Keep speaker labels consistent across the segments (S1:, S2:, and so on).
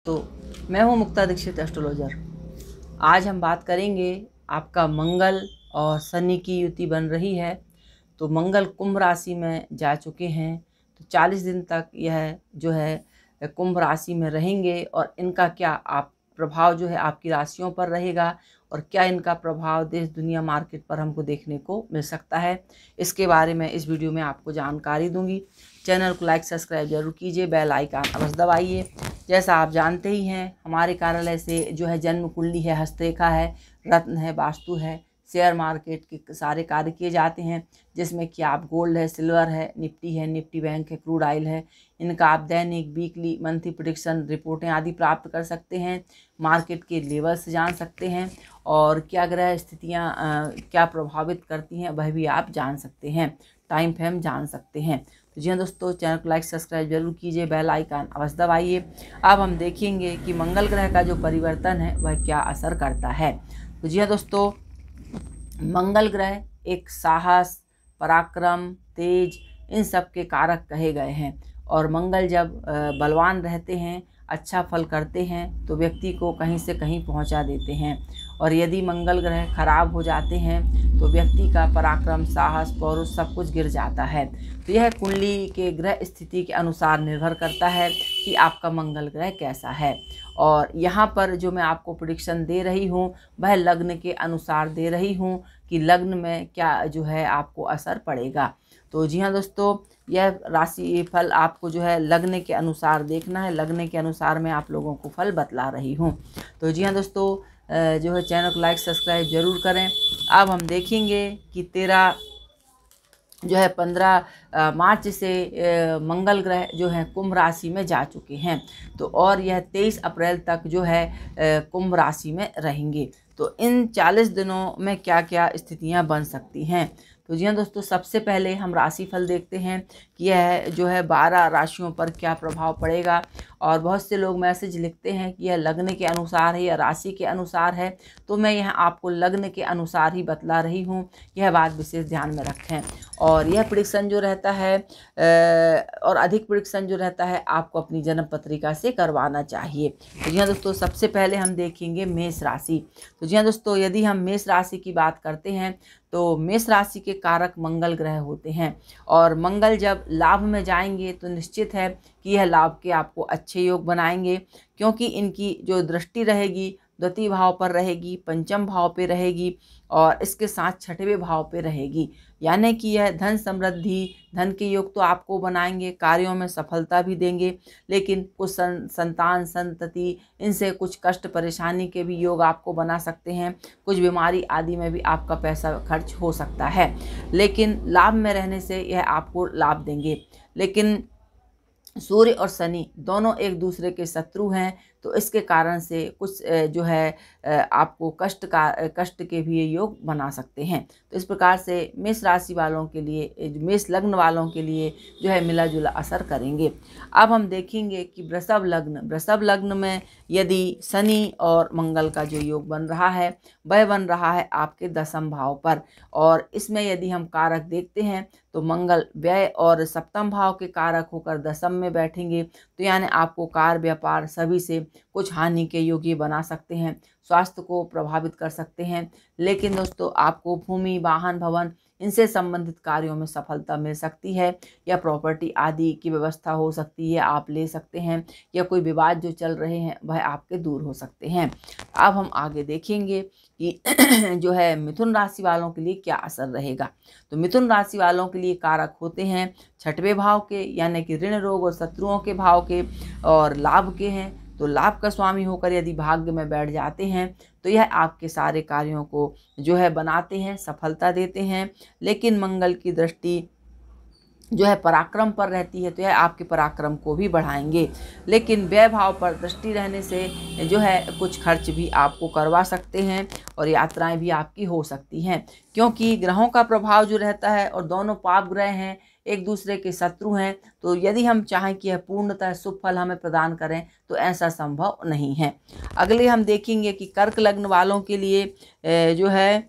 S1: तो मैं हूं मुक्ता दीक्षित एस्ट्रोलॉजर। आज हम बात करेंगे आपका मंगल और शनि की युति बन रही है। तो मंगल कुंभ राशि में जा चुके हैं, तो 40 दिन तक यह जो है कुंभ राशि में रहेंगे और इनका क्या आप प्रभाव जो है आपकी राशियों पर रहेगा और क्या इनका प्रभाव देश दुनिया मार्केट पर हमको देखने को मिल सकता है, इसके बारे में इस वीडियो में आपको जानकारी दूंगी। चैनल को लाइक सब्सक्राइब जरूर कीजिए, बेल आइकन अवश्य दबाइए। जैसा आप जानते ही हैं, हमारे कार्यालय से जो है जन्म कुंडली है, हस्तरेखा है, रत्न है, वास्तु है, शेयर मार्केट के सारे कार्य किए जाते हैं, जिसमें कि आप गोल्ड है, सिल्वर है, निफ्टी बैंक है, क्रूड ऑयल है, इनका आप दैनिक, वीकली, मंथली प्रेडिक्शन रिपोर्टें आदि प्राप्त कर सकते हैं। मार्केट के लेवल्स जान सकते हैं और क्या ग्रह स्थितियाँ क्या प्रभावित करती हैं वह भी आप जान सकते हैं। टाइम फ्रेम जान सकते हैं। तो जी हाँ दोस्तों, चैनल को लाइक सब्सक्राइब जरूर कीजिए, बेल आइकन अवश्य दबाइए। अब हम देखेंगे कि मंगल ग्रह का जो परिवर्तन है वह क्या असर करता है। तो जी हाँ दोस्तों, मंगल ग्रह एक साहस, पराक्रम, तेज, इन सब के कारक कहे गए हैं और मंगल जब बलवान रहते हैं, अच्छा फल करते हैं, तो व्यक्ति को कहीं से कहीं पहुंचा देते हैं। और यदि मंगल ग्रह खराब हो जाते हैं तो व्यक्ति का पराक्रम, साहस, पौरुष सब कुछ गिर जाता है। तो यह कुंडली के ग्रह स्थिति के अनुसार निर्भर करता है कि आपका मंगल ग्रह कैसा है। और यहाँ पर जो मैं आपको प्रेडिक्शन दे रही हूँ वह लग्न के अनुसार दे रही हूँ कि लग्न में क्या जो है आपको असर पड़ेगा। तो जी हाँ दोस्तों, यह राशि फल आपको जो है लग्न के अनुसार देखना है। लग्न के अनुसार मैं आप लोगों को फल बतला रही हूँ। तो जी हाँ दोस्तों, जो है चैनल को लाइक सब्सक्राइब जरूर करें। अब हम देखेंगे कि 15 मार्च से मंगल ग्रह जो है कुंभ राशि में जा चुके हैं। तो और यह 23 अप्रैल तक जो है कुंभ राशि में रहेंगे। तो इन 40 दिनों में क्या क्या स्थितियां बन सकती हैं। तो जी हाँ दोस्तों, सबसे पहले हम राशिफल देखते हैं कि यह जो है 12 राशियों पर क्या प्रभाव पड़ेगा। और बहुत से लोग मैसेज लिखते हैं कि यह लग्न के अनुसार है या राशि के अनुसार है, तो मैं यह आपको लग्न के अनुसार ही बतला रही हूँ, यह बात विशेष ध्यान में रखें। और यह प्रेडिक्शन जो रहता है और अधिक प्रेडिक्शन जो रहता है आपको अपनी जन्म पत्रिका से करवाना चाहिए। तो जी हाँ दोस्तों, सबसे पहले हम देखेंगे मेष राशि। तो जी हाँ दोस्तों, यदि हम मेष राशि की बात करते हैं तो मेष राशि के कारक मंगल ग्रह होते हैं और मंगल जब लाभ में जाएंगे तो निश्चित है कि यह लाभ के आपको अच्छे योग बनाएंगे, क्योंकि इनकी जो दृष्टि रहेगी द्वितीय भाव पर रहेगी, पंचम भाव पे रहेगी और इसके साथ छठवें भाव पे रहेगी। यानी कि यह धन समृद्धि, धन के योग तो आपको बनाएंगे, कार्यों में सफलता भी देंगे, लेकिन कुछ संतान संतति इनसे कुछ कष्ट परेशानी के भी योग आपको बना सकते हैं। कुछ बीमारी आदि में भी आपका पैसा खर्च हो सकता है, लेकिन लाभ में रहने से यह आपको लाभ देंगे। लेकिन सूर्य और शनि दोनों एक दूसरे के शत्रु हैं, तो इसके कारण से कुछ जो है आपको कष्ट के भी ये योग बना सकते हैं। तो इस प्रकार से मेष राशि वालों के लिए, मेष लग्न वालों के लिए जो है मिला जुला असर करेंगे। अब हम देखेंगे कि वृषभ लग्न में यदि शनि और मंगल का जो योग बन रहा है वह बन रहा है आपके 10वें भाव पर। और इसमें यदि हम कारक देखते हैं तो मंगल व्यय और सप्तम भाव के कारक होकर 10वें में बैठेंगे, तो यानी आपको कार व्यापार सभी से कुछ हानि के योग ये बना सकते हैं, स्वास्थ्य को प्रभावित कर सकते हैं। लेकिन दोस्तों, आपको भूमि, वाहन, भवन इनसे संबंधित कार्यों में सफलता मिल सकती है या प्रॉपर्टी आदि की व्यवस्था हो सकती है, आप ले सकते हैं, या कोई विवाद जो चल रहे हैं वह आपके दूर हो सकते हैं। अब हम आगे देखेंगे कि जो है मिथुन राशि वालों के लिए क्या असर रहेगा। तो मिथुन राशि वालों के लिए कारक होते हैं छठवें भाव के, यानी कि ऋण, रोग और शत्रुओं के भाव के और लाभ के हैं। तो लाभ का स्वामी होकर यदि भाग्य में बैठ जाते हैं तो यह आपके सारे कार्यों को जो है बनाते हैं, सफलता देते हैं। लेकिन मंगल की दृष्टि जो है पराक्रम पर रहती है, तो यह आपके पराक्रम को भी बढ़ाएंगे। लेकिन व्यय भाव पर दृष्टि रहने से जो है कुछ खर्च भी आपको करवा सकते हैं और यात्राएं भी आपकी हो सकती हैं, क्योंकि ग्रहों का प्रभाव जो रहता है और दोनों पाप ग्रह हैं, एक दूसरे के शत्रु हैं। तो यदि हम चाहें कि यह पूर्णतः शुभ फल हमें प्रदान करें तो ऐसा संभव नहीं है। अगले हम देखेंगे कि कर्क लग्न वालों के लिए जो है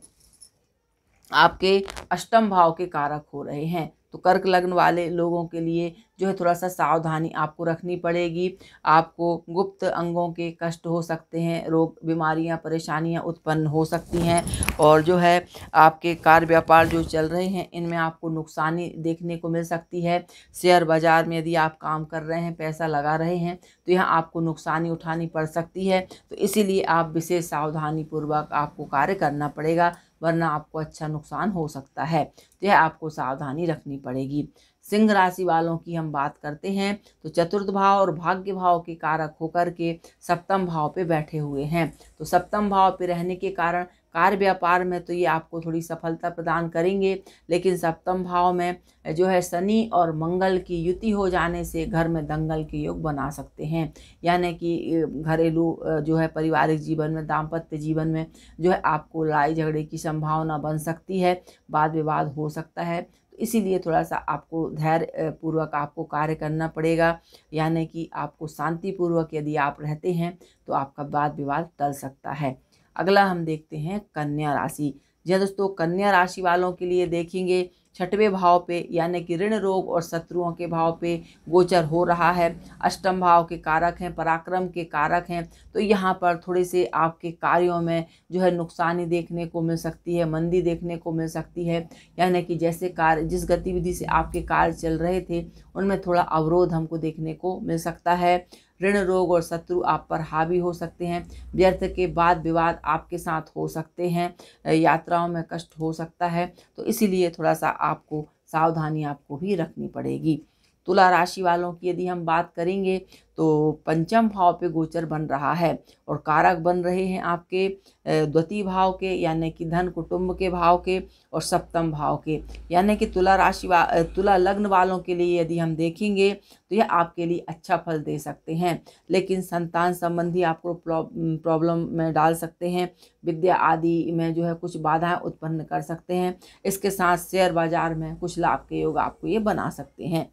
S1: आपके अष्टम भाव के कारक हो रहे हैं। तो कर्क लग्न वाले लोगों के लिए जो है थोड़ा सा सावधानी आपको रखनी पड़ेगी। आपको गुप्त अंगों के कष्ट हो सकते हैं, रोग बीमारियां परेशानियां उत्पन्न हो सकती हैं, और जो है आपके कार्य व्यापार जो चल रहे हैं इनमें आपको नुकसानी देखने को मिल सकती है। शेयर बाजार में यदि आप काम कर रहे हैं, पैसा लगा रहे हैं, तो यहाँ आपको नुकसानी उठानी पड़ सकती है। तो इसीलिए आप विशेष सावधानी पूर्वक आपको कार्य करना पड़ेगा, वरना आपको अच्छा नुकसान हो सकता है। तो यह आपको सावधानी रखनी पड़ेगी। सिंह राशि वालों की हम बात करते हैं तो चतुर्थ भाव और भाग्य भाव के कारक होकर के सप्तम भाव पे बैठे हुए हैं। तो सप्तम भाव पे रहने के कारण कार्य व्यापार में तो ये आपको थोड़ी सफलता प्रदान करेंगे, लेकिन सप्तम भाव में जो है शनि और मंगल की युति हो जाने से घर में दंगल के योग बना सकते हैं। यानी कि घरेलू जो है पारिवारिक जीवन में, दाम्पत्य जीवन में जो है आपको लड़ाई झगड़े की संभावना बन सकती है, वाद विवाद हो सकता है। तो इसीलिए थोड़ा सा आपको धैर्य पूर्वक आपको कार्य करना पड़ेगा। यानी कि आपको शांतिपूर्वक यदि आप रहते हैं तो आपका वाद विवाद टल सकता है। अगला हम देखते हैं कन्या राशि। जी दोस्तों, कन्या राशि वालों के लिए देखेंगे छठवें भाव पे यानी कि ऋण रोग और शत्रुओं के भाव पे गोचर हो रहा है। अष्टम भाव के कारक हैं, पराक्रम के कारक हैं। तो यहाँ पर थोड़े से आपके कार्यों में जो है नुकसानी देखने को मिल सकती है, मंदी देखने को मिल सकती है। यानी कि जैसे कार्य जिस गतिविधि से आपके कार्य चल रहे थे उनमें थोड़ा अवरोध हमको देखने को मिल सकता है। ऋण रोग और शत्रु आप पर हावी हो सकते हैं। व्यर्थ के वाद विवाद आपके साथ हो सकते हैं। यात्राओं में कष्ट हो सकता है। तो इसीलिए थोड़ा सा आपको सावधानी आपको भी रखनी पड़ेगी। तुला राशि वालों की यदि हम बात करेंगे तो पंचम भाव पे गोचर बन रहा है और कारक बन रहे हैं आपके द्वितीय भाव के यानी कि धन कुटुंब के भाव के और सप्तम भाव के। यानी कि तुला लग्न वालों के लिए यदि हम देखेंगे तो यह आपके लिए अच्छा फल दे सकते हैं, लेकिन संतान संबंधी आपको प्रॉब्लम में डाल सकते हैं। विद्या आदि में जो है कुछ बाधाएं उत्पन्न कर सकते हैं। इसके साथ शेयर बाजार में कुछ लाभ के योग आपको ये बना सकते हैं।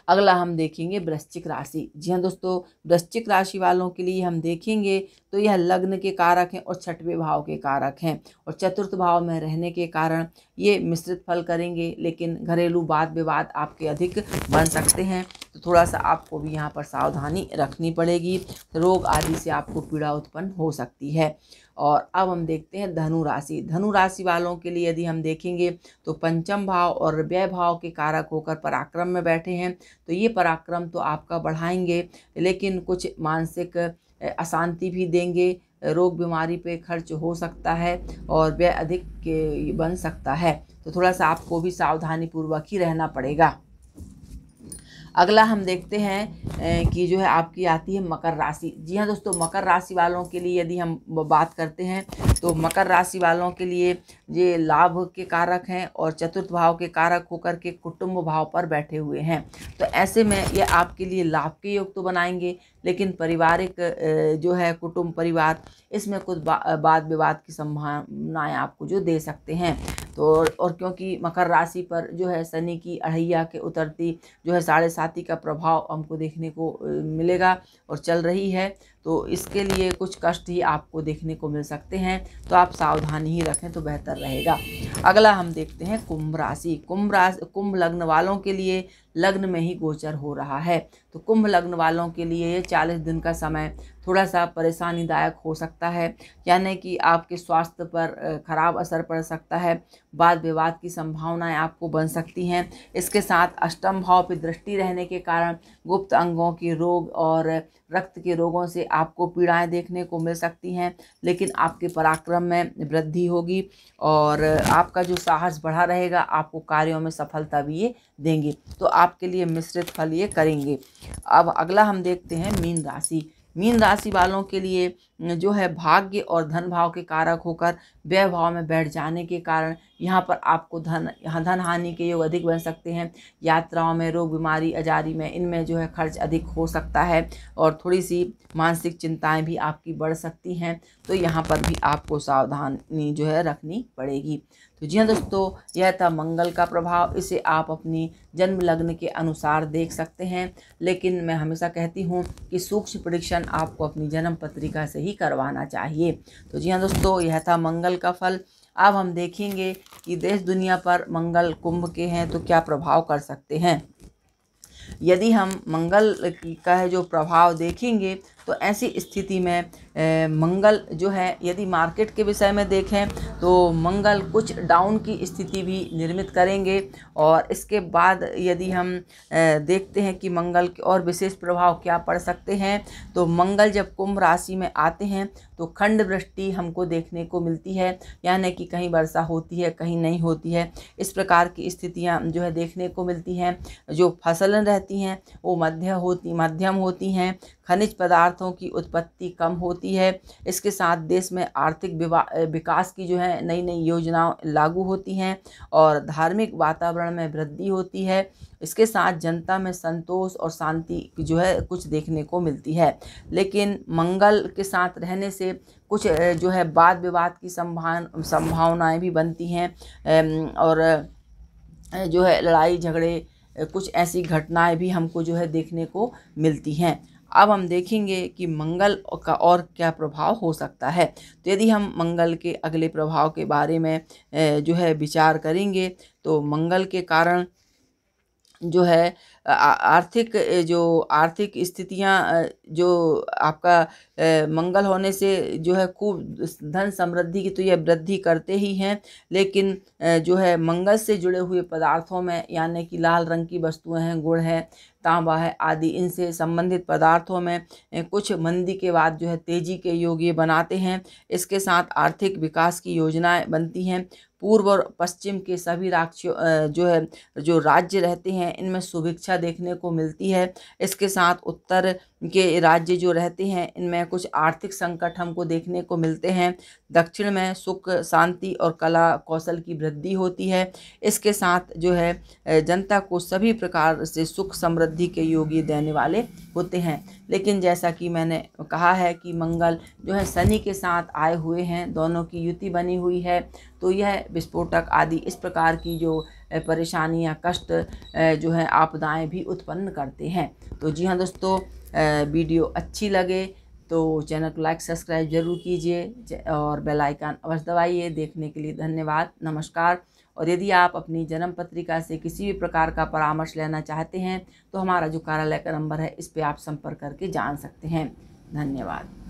S1: अगला हम देखेंगे वृश्चिक राशि। जी हाँ दोस्तों, वृश्चिक राशि वालों के लिए हम देखेंगे तो यह लग्न के कारक हैं और छठवें भाव के कारक हैं, और चतुर्थ भाव में रहने के कारण ये मिश्रित फल करेंगे, लेकिन घरेलू वाद विवाद आपके अधिक बन सकते हैं। तो थोड़ा सा आपको भी यहाँ पर सावधानी रखनी पड़ेगी। रोग आदि से आपको पीड़ा उत्पन्न हो सकती है। और अब हम देखते हैं धनु राशि। धनु राशि वालों के लिए यदि हम देखेंगे तो पंचम भाव और व्यय भाव के कारक होकर पराक्रम में बैठे हैं। तो ये पराक्रम तो आपका बढ़ाएंगे, लेकिन कुछ मानसिक अशांति भी देंगे। रोग बीमारी पे खर्च हो सकता है और व्यय अधिक बन सकता है। तो थोड़ा सा आपको भी सावधानी पूर्वक ही रहना पड़ेगा। अगला हम देखते हैं कि जो है आपकी आती है मकर राशि। जी हाँ दोस्तों, मकर राशि वालों के लिए यदि हम बात करते हैं तो मकर राशि वालों के लिए ये लाभ के कारक हैं और चतुर्थ भाव के कारक होकर के कुटुंब भाव पर बैठे हुए हैं। तो ऐसे में ये आपके लिए लाभ के योग तो बनाएंगे, लेकिन पारिवारिक जो है कुटुंब परिवार इसमें कुछ वाद विवाद की संभावनाएं आपको जो दे सकते हैं। तो और क्योंकि मकर राशि पर जो है शनि की अढ़ैया के उतरती जो है 7.5 का प्रभाव हमको देखने को मिलेगा और चल रही है, तो इसके लिए कुछ कष्ट ही आपको देखने को मिल सकते हैं। तो आप सावधानी ही रखें तो बेहतर रहेगा। अगला हम देखते हैं कुंभ राशि। कुंभ लग्न वालों के लिए लग्न में ही गोचर हो रहा है। तो कुंभ लग्न वालों के लिए ये 40 दिन का समय थोड़ा सा परेशानीदायक हो सकता है। यानी कि आपके स्वास्थ्य पर खराब असर पड़ सकता है। वाद विवाद की संभावनाएं आपको बन सकती हैं। इसके साथ अष्टम भाव पर दृष्टि रहने के कारण गुप्त अंगों के रोग और रक्त के रोगों से आपको पीड़ाएं देखने को मिल सकती हैं, लेकिन आपके पराक्रम में वृद्धि होगी और आपका जो साहस बढ़ा रहेगा, आपको कार्यों में सफलता भी ये देंगे। तो आपके लिए मिश्रित फल ये करेंगे। अब अगला हम देखते हैं मीन राशि। मीन राशि वालों के लिए जो है भाग्य और धन भाव के कारक होकर व्यय भाव में बैठ जाने के कारण यहाँ पर आपको धन हानि के योग अधिक बन सकते हैं। यात्राओं में, रोग बीमारी अजारी में, इनमें जो है खर्च अधिक हो सकता है और थोड़ी सी मानसिक चिंताएं भी आपकी बढ़ सकती हैं। तो यहाँ पर भी आपको सावधानी जो है रखनी पड़ेगी। तो जी हाँ दोस्तों, यह था मंगल का प्रभाव। इसे आप अपनी जन्म लग्न के अनुसार देख सकते हैं, लेकिन मैं हमेशा कहती हूँ कि सूक्ष्म प्रेडिक्शन आपको अपनी जन्म पत्रिका से ही करवाना चाहिए। तो जी हाँ दोस्तों, यह था मंगल का फल। अब हम देखेंगे कि देश दुनिया पर मंगल कुंभ के हैं तो क्या प्रभाव कर सकते हैं। यदि हम मंगल का है जो प्रभाव देखेंगे तो ऐसी स्थिति में मंगल जो है, यदि मार्केट के विषय में देखें तो मंगल कुछ डाउन की स्थिति भी निर्मित करेंगे। और इसके बाद यदि हम देखते हैं कि मंगल के और विशेष प्रभाव क्या पड़ सकते हैं, तो मंगल जब कुंभ राशि में आते हैं तो खंड वृष्टि हमको देखने को मिलती है, यानी कि कहीं वर्षा होती है कहीं नहीं होती है। इस प्रकार की स्थितियां जो है देखने को मिलती हैं। जो फसलें रहती हैं वो मध्यम होती हैं। खनिज पदार्थों की उत्पत्ति कम होती है। इसके साथ देश में आर्थिक विकास की जो है नई नई योजनाएं लागू होती हैं और धार्मिक वातावरण में वृद्धि होती है। इसके साथ जनता में संतोष और शांति जो है कुछ देखने को मिलती है। लेकिन मंगल के साथ रहने से कुछ जो है वाद विवाद की संभावनाएं भी बनती हैं और जो है लड़ाई झगड़े कुछ ऐसी घटनाएं भी हमको जो है देखने को मिलती हैं। अब हम देखेंगे कि मंगल का और क्या प्रभाव हो सकता है। तो यदि हम मंगल के अगले प्रभाव के बारे में जो है विचार करेंगे तो मंगल के कारण जो है आर्थिक स्थितियां जो आपका मंगल होने से जो है खूब धन समृद्धि की तो यह वृद्धि करते ही हैं। लेकिन जो है मंगल से जुड़े हुए पदार्थों में, यानी कि लाल रंग की वस्तुएं हैं, गुड़ है, तांबा है आदि, इनसे संबंधित पदार्थों में कुछ मंदी के बाद जो है तेजी के योग ये बनाते हैं। इसके साथ आर्थिक विकास की योजनाएं बनती हैं। पूर्व और पश्चिम के सभी जो राज्य रहते हैं इनमें सुभिक्षा देखने को मिलती है। इसके साथ उत्तर के राज्य जो रहते हैं इनमें कुछ आर्थिक संकट हमको देखने को मिलते हैं। दक्षिण में सुख शांति और कला कौशल की वृद्धि होती है। इसके साथ जो है जनता को सभी प्रकार से सुख समृद्धि के योग देने वाले होते हैं। लेकिन जैसा कि मैंने कहा है कि मंगल जो है शनि के साथ आए हुए हैं, दोनों की युति बनी हुई है, तो यह विस्फोटक आदि इस प्रकार की जो परेशानियां कष्ट जो है आपदाएं भी उत्पन्न करते हैं। तो जी हाँ दोस्तों, वीडियो अच्छी लगे तो चैनल को लाइक सब्सक्राइब जरूर कीजिए और बेल आइकन अवश्य दबाइए। देखने के लिए धन्यवाद, नमस्कार। और यदि आप अपनी जन्म पत्रिका से किसी भी प्रकार का परामर्श लेना चाहते हैं तो हमारा जो कार्यालय का नंबर है इस पर आप संपर्क करके जान सकते हैं। धन्यवाद।